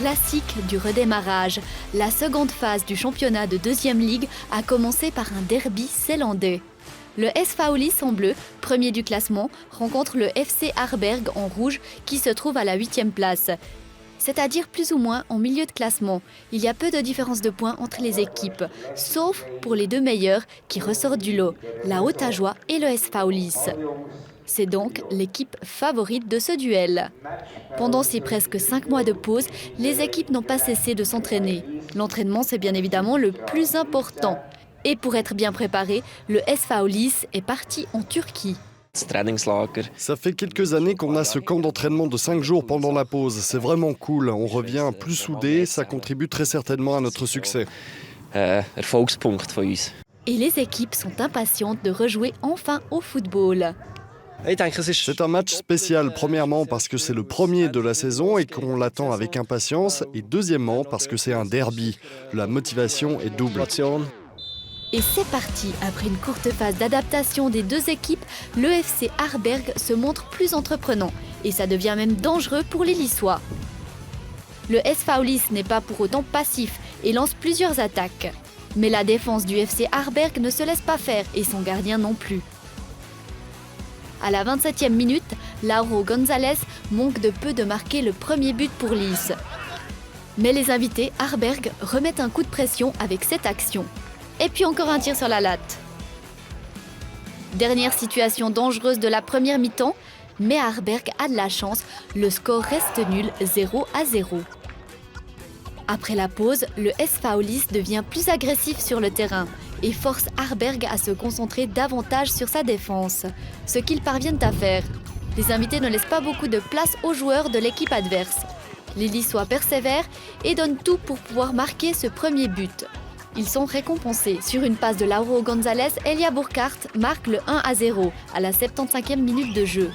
classique du redémarrage. La seconde phase du championnat de deuxième ligue a commencé par un derby zélandais. Le SV Lisse en bleu, premier du classement, rencontre le FC Harberg en rouge qui se trouve à la 8e place. C'est-à-dire plus ou moins en milieu de classement. Il y a peu de différence de points entre les équipes, sauf pour les deux meilleurs qui ressortent du lot, la Haute-Ajoie et le SV Lisse. C'est donc l'équipe favorite de ce duel. Pendant ces presque 5 mois de pause, les équipes n'ont pas cessé de s'entraîner. L'entraînement, c'est bien évidemment le plus important. Et pour être bien préparé, le SV Lisse est parti en Turquie. Ça fait quelques années qu'on a ce camp d'entraînement de 5 jours pendant la pause. C'est vraiment cool. On revient plus soudés. Ça contribue très certainement à notre succès. Et les équipes sont impatientes de rejouer enfin au football. C'est un match spécial, premièrement parce que c'est le premier de la saison et qu'on l'attend avec impatience, et deuxièmement parce que c'est un derby. La motivation est double. Et c'est parti. Après une courte phase d'adaptation des deux équipes, le FC Harberg se montre plus entreprenant. Et ça devient même dangereux pour les Lissois. Le SV Lisse n'est pas pour autant passif et lance plusieurs attaques. Mais la défense du FC Harberg ne se laisse pas faire et son gardien non plus. À la 27e minute, Lauro González manque de peu de marquer le premier but pour Lisse. Mais les invités Harberg remettent un coup de pression avec cette action. Et puis encore un tir sur la latte. Dernière situation dangereuse de la première mi-temps, mais Harberg a de la chance, le score reste nul 0-0. Après la pause, le SV Lisse devient plus agressif sur le terrain et force Harberg à se concentrer davantage sur sa défense, ce qu'ils parviennent à faire. Les invités ne laissent pas beaucoup de place aux joueurs de l'équipe adverse. Les Lissois persévèrent et donnent tout pour pouvoir marquer ce premier but. Ils sont récompensés. Sur une passe de Lauro González, Elia Burkhardt marque le 1-0 à la 75e minute de jeu.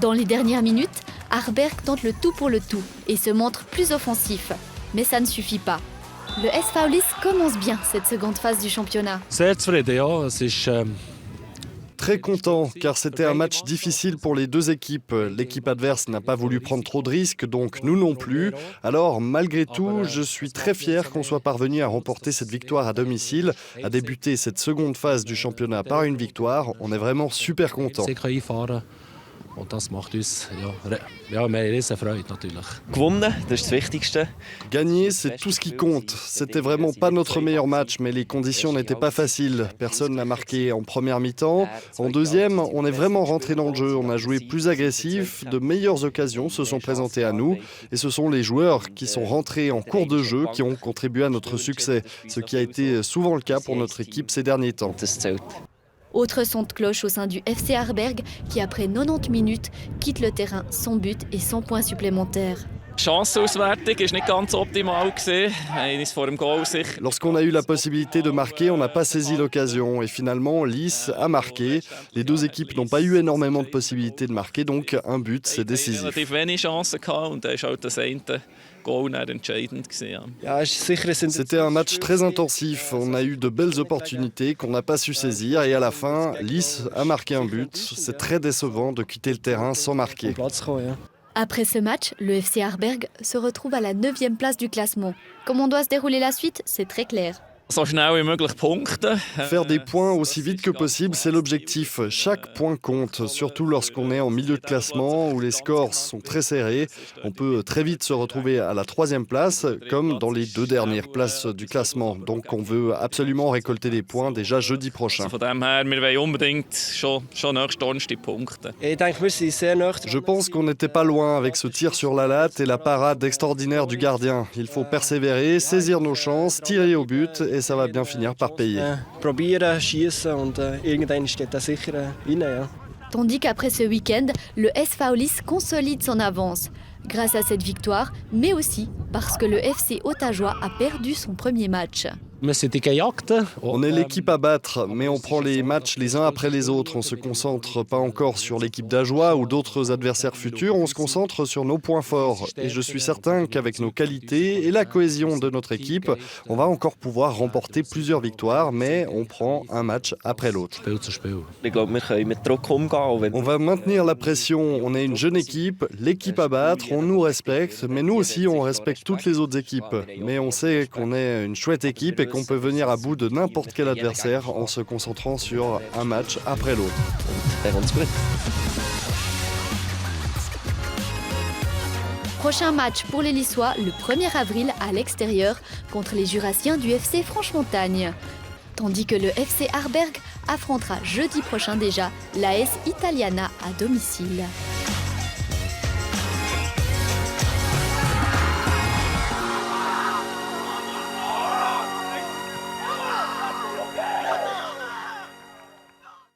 Dans les dernières minutes, Harberg tente le tout pour le tout et se montre plus offensif. Mais ça ne suffit pas. Le SV Lisse commence bien cette seconde phase du championnat. Très content, car c'était un match difficile pour les deux équipes. L'équipe adverse n'a pas voulu prendre trop de risques, donc nous non plus. Alors, malgré tout, je suis très fier qu'on soit parvenu à remporter cette victoire à domicile, à débuter cette seconde phase du championnat par une victoire. On est vraiment super content. Gagner, c'est tout ce qui compte. C'était vraiment pas notre meilleur match, mais les conditions n'étaient pas faciles. Personne n'a marqué en première mi-temps. En deuxième, on est vraiment rentré dans le jeu. On a joué plus agressif. De meilleures occasions se sont présentées à nous. Et ce sont les joueurs qui sont rentrés en cours de jeu qui ont contribué à notre succès, ce qui a été souvent le cas pour notre équipe ces derniers temps. Autre son de cloche au sein du FC Harberg qui, après 90 minutes, quitte le terrain sans but et sans points supplémentaires. Lorsqu'on a eu la possibilité de marquer, on n'a pas saisi l'occasion. Et finalement, Lisse a marqué. Les deux équipes n'ont pas eu énormément de possibilités de marquer, donc un but, c'est décisif. C'était un match très intensif. On a eu de belles opportunités qu'on n'a pas su saisir. Et à la fin, Lisse a marqué un but. C'est très décevant de quitter le terrain sans marquer. Après ce match, le FC Harberg se retrouve à la 9e place du classement. Comment doit se dérouler la suite, c'est très clair. Faire des points aussi vite que possible, c'est l'objectif. Chaque point compte, surtout lorsqu'on est en milieu de classement où les scores sont très serrés. On peut très vite se retrouver à la 3e place, comme dans les 2 dernières places du classement. Donc on veut absolument récolter des points déjà jeudi prochain. Je pense qu'on n'était pas loin avec ce tir sur la latte et la parade extraordinaire du gardien. Il faut persévérer, saisir nos chances, tirer au but et ça va bien finir par payer. Tandis qu'après ce week-end, le SV Lisse consolide son avance. Grâce à cette victoire, mais aussi parce que le FC Ottajois a perdu son premier match. On est l'équipe à battre, mais on prend les matchs les uns après les autres. On ne se concentre pas encore sur l'équipe d'Ajoie ou d'autres adversaires futurs, on se concentre sur nos points forts. Et je suis certain qu'avec nos qualités et la cohésion de notre équipe, on va encore pouvoir remporter plusieurs victoires, mais on prend un match après l'autre. On va maintenir la pression, on est une jeune équipe, l'équipe à battre, on nous respecte, mais nous aussi on respecte toutes les autres équipes. Mais on sait qu'on est une chouette équipe et qu'on peut venir à bout de n'importe quel adversaire en se concentrant sur un match après l'autre. Prochain match pour les Lissois le 1er avril à l'extérieur contre les Jurassiens du FC Franche-Montagne. Tandis que le FC Arberg affrontera jeudi prochain déjà l'AS Italiana à domicile.